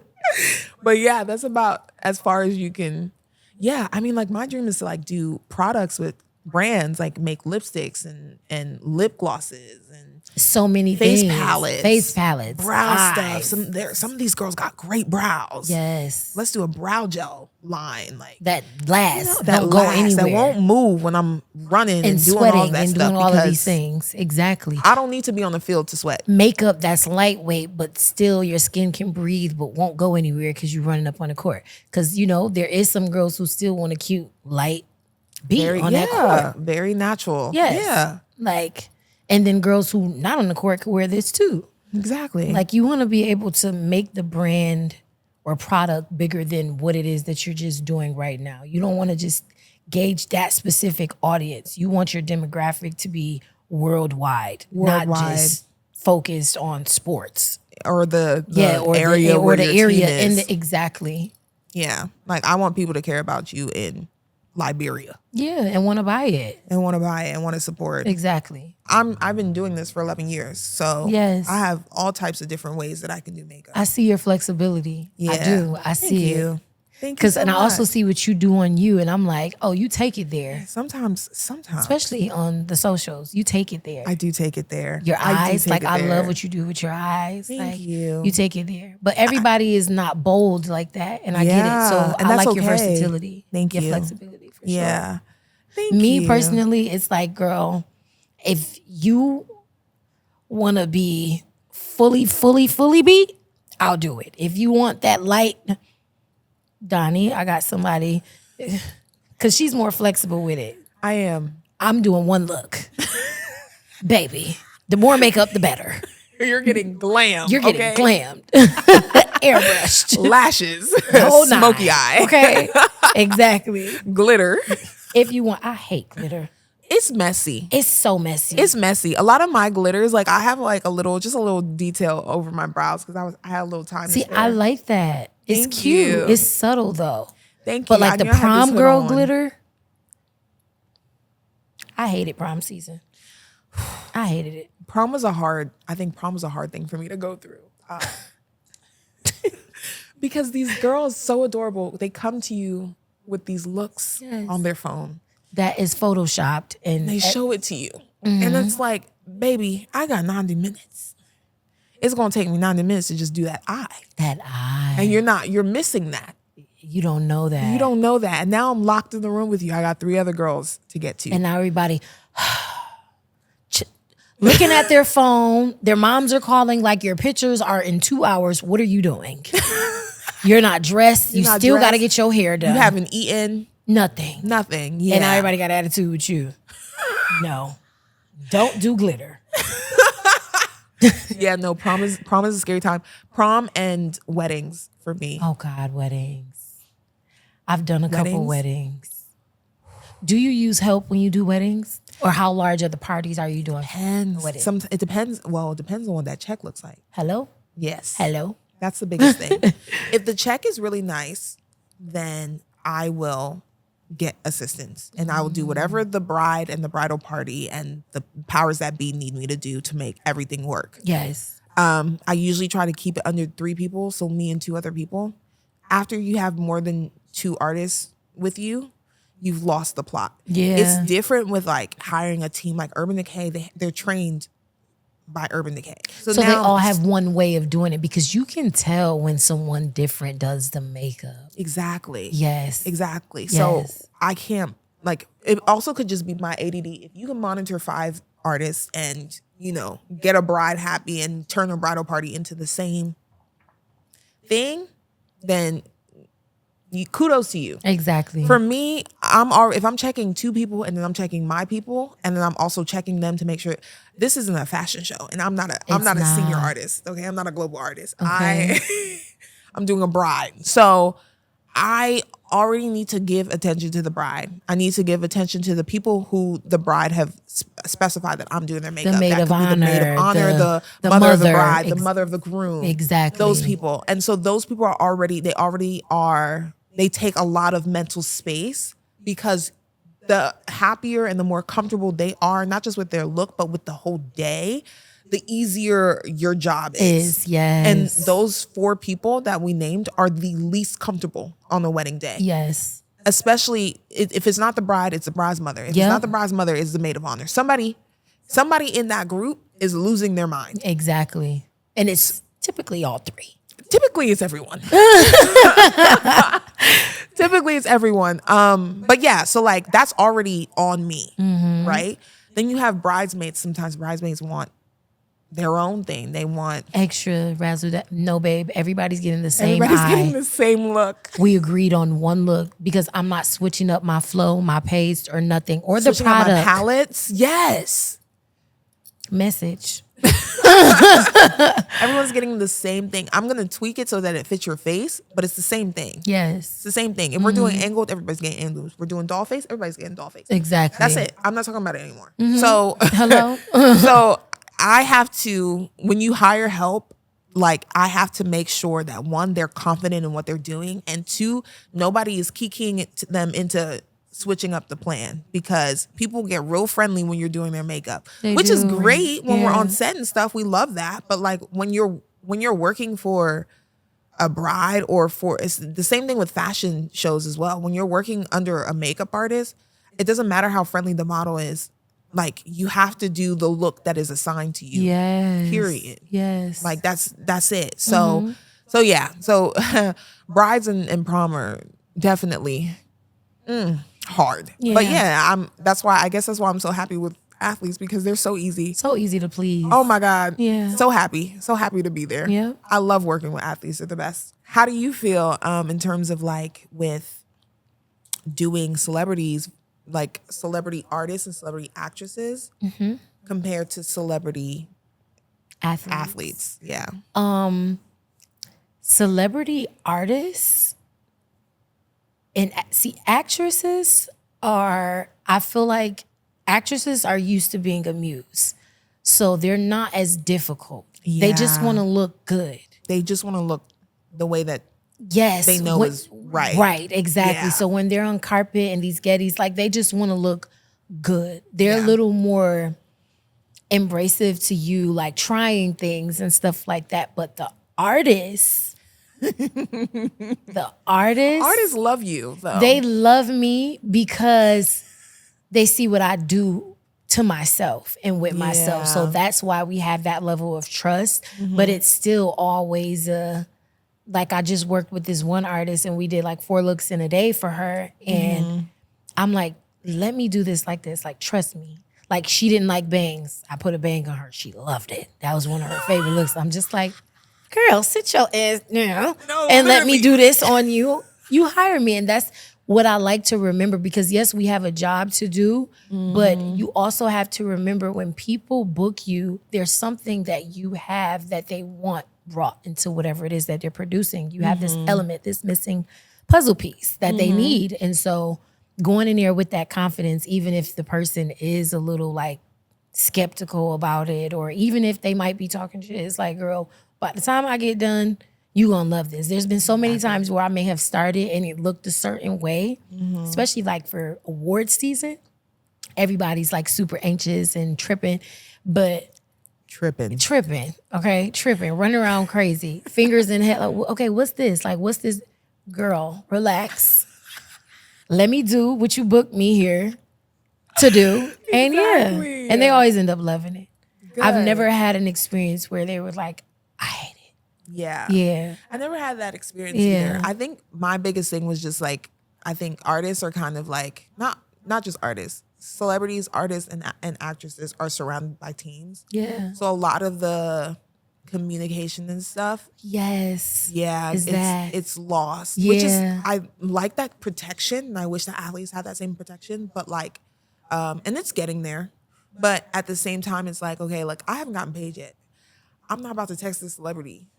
But yeah, that's about as far as you can Yeah, I mean, like my dream is to like do products with brands, like make lipsticks and lip glosses and So many face things. palettes, Face palettes. brow eyes. stuff. Some of these girls got great brows. Yes. Let's do a brow gel line, like That lasts. that Don't go anywhere. that won't move when I'm running and doing sweating all that and stuff. doing all of these because things. Exactly. I don't need to be on the field to sweat. Makeup that's lightweight, but still your skin can breathe, but won't go anywhere because you're running up on the court. Because, you know, there is some girls who still want a cute, light beat on that court. Very natural. Yes. Yeah, Like, and then girls who not on the court could wear this too. exactly. Like, you want to be able to make the brand or product bigger than what it is that you're just doing right now. You don't want to just gauge that specific audience. You want your demographic to be worldwide. Not just focused on sports. Or the or area the, where or the your area team is. exactly. Yeah, like I want people to care about you in Liberia Yeah, and want to buy it. and want to buy it and want to support. Exactly. I've been doing this for 11 years, so Yes. I have all types of different ways that I can do makeup. I see your flexibility. I Yeah. do. I see Thank you. it. Thank you so And I also much. see what you do on you, and I'm like, oh, you take it there. Sometimes Especially on the socials, you take it there. I do take it there. Your I do eyes, take like it I there. love what you do with your eyes. Thank like, you. You take it there, but everybody is not bold like that, and I get it. So and I that's like your okay. versatility, Thank your you. flexibility for sure. Yeah. Thank Me you. personally, it's like, girl, if you want to be fully beat, I'll do it. If you want that light, Danii, I got somebody, because she's more flexible with it. I am. I'm doing one look. Baby, the more makeup, the better. You're getting glam. You're getting okay? glammed. Airbrushed. Lashes. Whole nine. Smoky eye. Okay. Exactly. Glitter. If you want, I hate glitter. It's messy. It's so messy. It's messy. A lot of my glitters, like I have like a little detail over my brows because I had a little time. See, to spare. I like that. It's Thank cute. you. It's subtle though. Thank you. But like I the knew I had this prom hood girl on. glitter, I hated prom season. I hated it. I think prom was a hard thing for me to go through. Because these girls, so adorable, they come to you with these looks Yes. on their phone. That is photoshopped and They show it to you. And it's like, baby, I got 90 minutes. It's going to take me 90 minutes to just do that eye. that eye. And you're missing that. You don't know that. You don't know that. And now I'm locked in the room with you. I got 3 other girls to get to. And now everybody looking at their phone. Their moms are calling like your pictures are in 2 hours. What are you doing? You're not dressed. You not still got to dressed. get your hair done. You haven't eaten nothing. nothing. Yeah. And now everybody got attitude with you. No. Don't do glitter. Yeah, no, prom is a scary time. Prom and weddings for me. Oh God, weddings. I've done a couple weddings. Do you use help when you do weddings? Or how large of the parties are you doing? Depends. It depends. Well, it depends on what that check looks like. Hello? Yes. Hello? That's the biggest thing. If the check is really nice, then I will get assistance and I will do whatever the bride and the bridal party and the powers that be need me to do to make everything work. Yes. I usually try to keep it under 3 people, so me and 2 other people. After you have more than 2 artists with you, you've lost the plot. Yeah. It's different with like hiring a team like Urban Decay. They're trained by Urban Decay. So they all have one way of doing it because you can tell when someone different does the makeup. Exactly. Yes. Exactly. Yes. So I can't, like, it also could just be my ADD. If you can monitor 5 artists and, get a bride happy and turn a bridal party into the same thing, then kudos to you. Exactly. For me, if I'm checking 2 people and then I'm checking my people and then I'm also checking them to make sure this isn't a fashion show and I'm not a senior artist. Okay, I'm not a global artist. Okay. I'm doing a bride. So I already need to give attention to the bride. I need to give attention to the people who the bride have specified that I'm doing their makeup. The maid of honor, the mother of the bride, the mother of the groom. Exactly. Those people. And so those people they take a lot of mental space because the happier and the more comfortable they are, not just with their look, but with the whole day, the easier your job is. Yes. And those 4 people that we named are the least comfortable on the wedding day. Yes. especially if it's not the bride, it's the bride's mother. If it's Yep. not the bride's mother, it's the maid of honor. Somebody in that group is losing their mind. Exactly. And it's typically all three. Typically it's everyone. Typically it's everyone. But yeah, so like that's already on me, right? Then you have bridesmaids. Sometimes bridesmaids want their own thing. They want Extra razzle. No, babe. Everybody's getting the same getting eye. the same look. We agreed on one look because I'm not switching up my flow, my paste, or nothing, or the Switching out my product. palettes. Yes. Message. Everyone's getting the same thing. I'm gonna tweak it so that it fits your face, but it's the same thing. Yes. It's the same thing. If we're doing angled, everybody's getting angled. If we're doing doll face, everybody's getting doll face. Exactly. That's it. I'm not talking about it anymore. So Hello? so I have to, when you hire help, like I have to make sure that one, they're confident in what they're doing, and two, nobody is kikiing them into switching up the plan, because people get real friendly when you're doing their makeup, which is do. great when we're Yeah. on set and stuff. We love that. But like when you're working for a bride, or for, it's the same thing with fashion shows as well. When you're working under a makeup artist, it doesn't matter how friendly the model is. Like you have to do the look that is assigned to you. Yes. Period. Yes. Like that's it. So yeah. So brides and prom are definitely hard. But yeah, that's why I'm so happy with athletes, because they're so easy. so easy to please. Oh my God. Yeah. So happy to be there. Yeah. I love working with athletes. They're the best. How do you feel in terms of like with doing celebrities, like celebrity artists and celebrity actresses compared to celebrity athletes? Yeah. Celebrity artists and actresses are, I feel like actresses are used to being a muse. So they're not as difficult. They just Yeah. want to look good. They just want to look the way that Yes. they know is right. Right, exactly. Yeah. So when they're on carpet and these Gettys, like they just want to look good. They're a Yeah. little more embracive to you, like trying things and stuff like that. But the artists, Artists love you though. they love me because they see what I do to myself and with myself. So Yeah. that's why we have that level of trust. But it's still always like I just worked with this one artist and we did like 4 looks in a day for her. And I'm like, let me do this like this. Like, trust me. Like, she didn't like bangs. I put a bang on her. She loved it. That was one of her favorite looks. I'm just like, girl, sit your ass down and let me literally. do this on you. You hire me. And that's what I like to remember, because yes, we have a job to do, but you also have to remember when people book you, there's something that you have that they want brought into whatever it is that they're producing. You have this element, this missing puzzle piece that they need. And so going in there with that confidence, even if the person is a little like skeptical about it, or even if they might be talking shit, it's like, girl, by the time I get done, you gonna love this. There's been so many times where I may have started and it looked a certain way, especially like for award season. Everybody's like super anxious and tripping, but tripping. running around crazy, fingers in head. Like, okay, what's this? Like, what's this? Girl, relax. Let me do what you booked me here to do. And Exactly. yeah, and they always end up loving it. I've Good. never had an experience where they were like, I hate it. Yeah. Yeah. I never had that experience Yeah. either. I think my biggest thing was just like, I think artists are kind of like, not just artists, celebrities, artists, and actresses are surrounded by teams. Yeah. So a lot of the communication and stuff, Yes. yeah, Is that- it's lost. Which is, Yeah. I like that protection, and I wish the athletes had that same protection, but like, and it's getting there. But at the same time, it's like, okay, like I haven't gotten paid yet. I'm not about to text this celebrity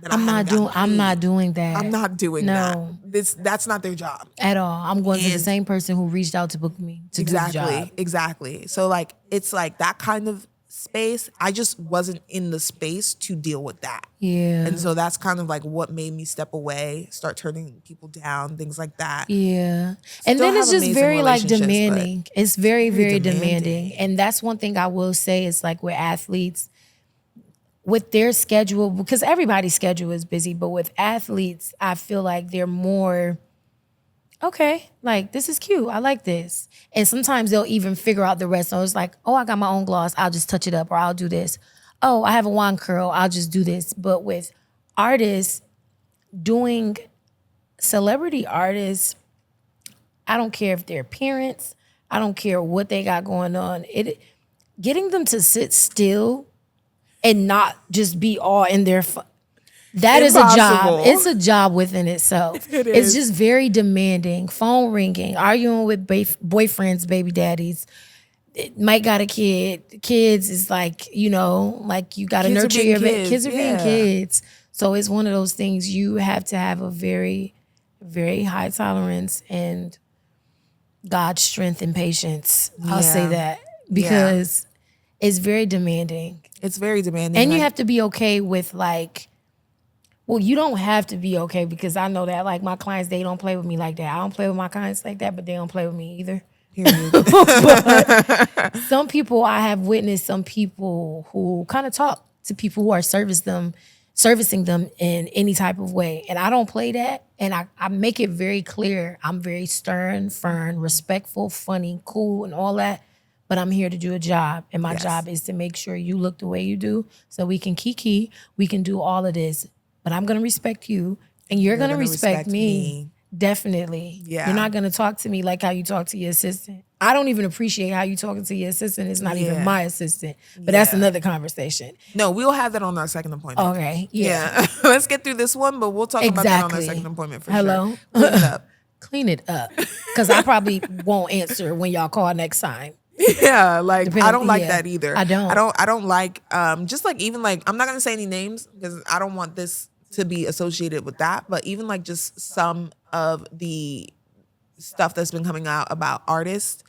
that I'm I not haven't doing. gotten I'm paid. not doing that. I'm not doing No. that. That's not their job. at all. I'm going to the And- same person who reached out to book me to do the job. Exactly. So like it's like that kind of space. I just wasn't in the space to deal with that. Yeah. And so that's kind of like what made me step away, start turning people down, things like that. Yeah. And Still then it's have just amazing very like relationships, but demanding. It's very, very demanding. demanding. And that's one thing I will say is like with athletes, with their schedule, because everybody's schedule is busy, but with athletes, I feel like they're more okay, like this is cute. I like this. And sometimes they'll even figure out the rest. So it's like, oh, I got my own gloss. I'll just touch it up, or I'll do this. Oh, I have a wand curl. I'll just do this. But with artists, doing celebrity artists, I don't care if they're parents. I don't care what they got going on. Getting them to sit still and not just be all in their that is a job. It's a job within itself. It's just very demanding. Phone ringing, arguing with boyfriends, baby daddies. Mike got a kid. Kids is like, you know, like you got to nurture your kids are being kids. So it's one of those things you have to have a very, very high tolerance and God's strength and patience. I'll say that because it's very demanding. It's very demanding. And you have to be okay with like, well, you don't have to be okay because I know that like my clients, they don't play with me like that. I don't play with my clients like that, but they don't play with me either. But some people, I have witnessed some people who kind of talk to people who are servicing them in any type of way. And I don't play that. And I make it very clear. I'm very stern, firm, respectful, funny, cool, and all that. But I'm here to do a job. And my job is to make sure you look the way you do so we can kiki, we can do all of this. But I'm going to respect you and you're going to respect me. Definitely. Yeah. You're not going to talk to me like how you talk to your assistant. I don't even appreciate how you talking to your assistant. It's not even my assistant. But that's another conversation. No, we'll have that on our second appointment. Okay. Yeah. Let's get through this one, but we'll talk about that on our second appointment for sure. Clean it up. Clean it up. Because I probably won't answer when y'all call next time. Yeah, like I don't like that either. I don't like just like even like I'm not gonna say any names because I don't want this to be associated with that, but even like just some of the stuff that's been coming out about artists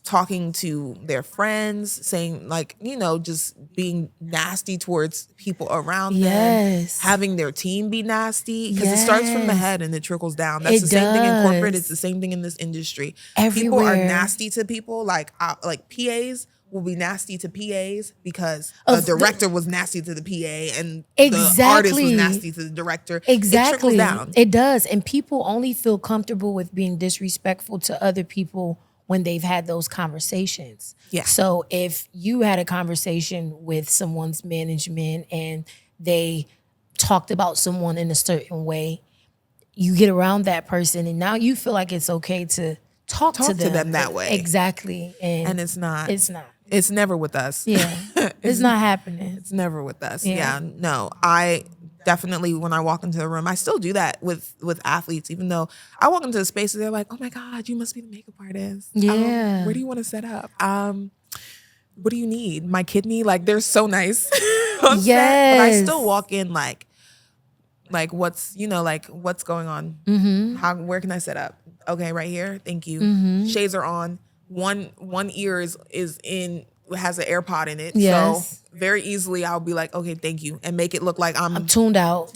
talking to their friends, saying like, you know, just being nasty towards people around them, having their team be nasty, because it starts from the head and it trickles down. That's the same thing in corporate. It's the same thing in this industry. Everywhere. People are nasty to people, like PAs will be nasty to PAs because the director was nasty to the PA and the artist was nasty to the director. Exactly. It trickles down. It does. And people only feel comfortable with being disrespectful to other people when they've had those conversations. Yeah. So if you had a conversation with someone's management and they talked about someone in a certain way, you get around that person and now you feel like it's okay to talk to them that way. Exactly. And it's not. It's not. It's never with us. Yeah. It's not happening. It's never with us. Yeah. No, I definitely, when I walk into the room, I still do that with athletes, even though I walk into a space and they're like, oh my God, you must be the makeup artist. Yeah. Where do you want to set up? What do you need? My kidney? Like, they're so nice on set, but I still walk in like what's, you know, like what's going on? Mm-hmm. Where can I set up? Okay, right here. Thank you. Mm-hmm. Shades are on. One ear is in, has an AirPod in it. Yes. So very easily I'll be like, okay, thank you. And make it look like I'm tuned out.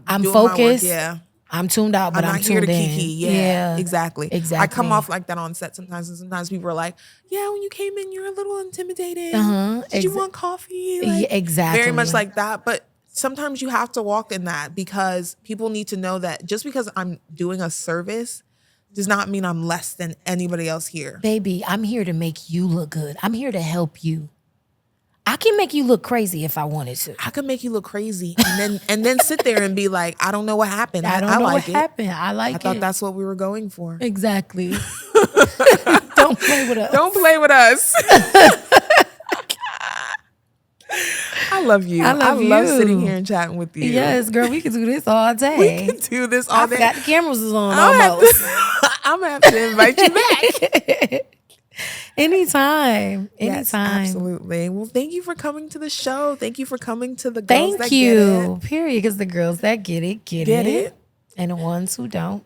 I'm focused. Yeah. I'm tuned out, but I'm not here to kiki. Yeah, exactly. I come off like that on set sometimes, and sometimes people are like, yeah, when you came in, you're a little intimidated. Did you want coffee? Like, exactly. Very much like that. But sometimes you have to walk in that because people need to know that just because I'm doing a service does not mean I'm less than anybody else here. Baby, I'm here to make you look good. I'm here to help you. I can make you look crazy if I wanted to. I can make you look crazy and then sit there and be like, I don't know what happened. I don't know what happened. I like it. I thought that's what we were going for. Exactly. Don't play with us. Don't play with us. I love you. I love sitting here and chatting with you. Yes, girl, we can do this all day. We can do this all day. I forgot the cameras is on almost. I'm going to have to invite you back. Anytime. Yes, absolutely. Well, thank you for coming to the show. Thank you for coming to the Girls That Get It. Period. Because the girls that get it, get it. And the ones who don't.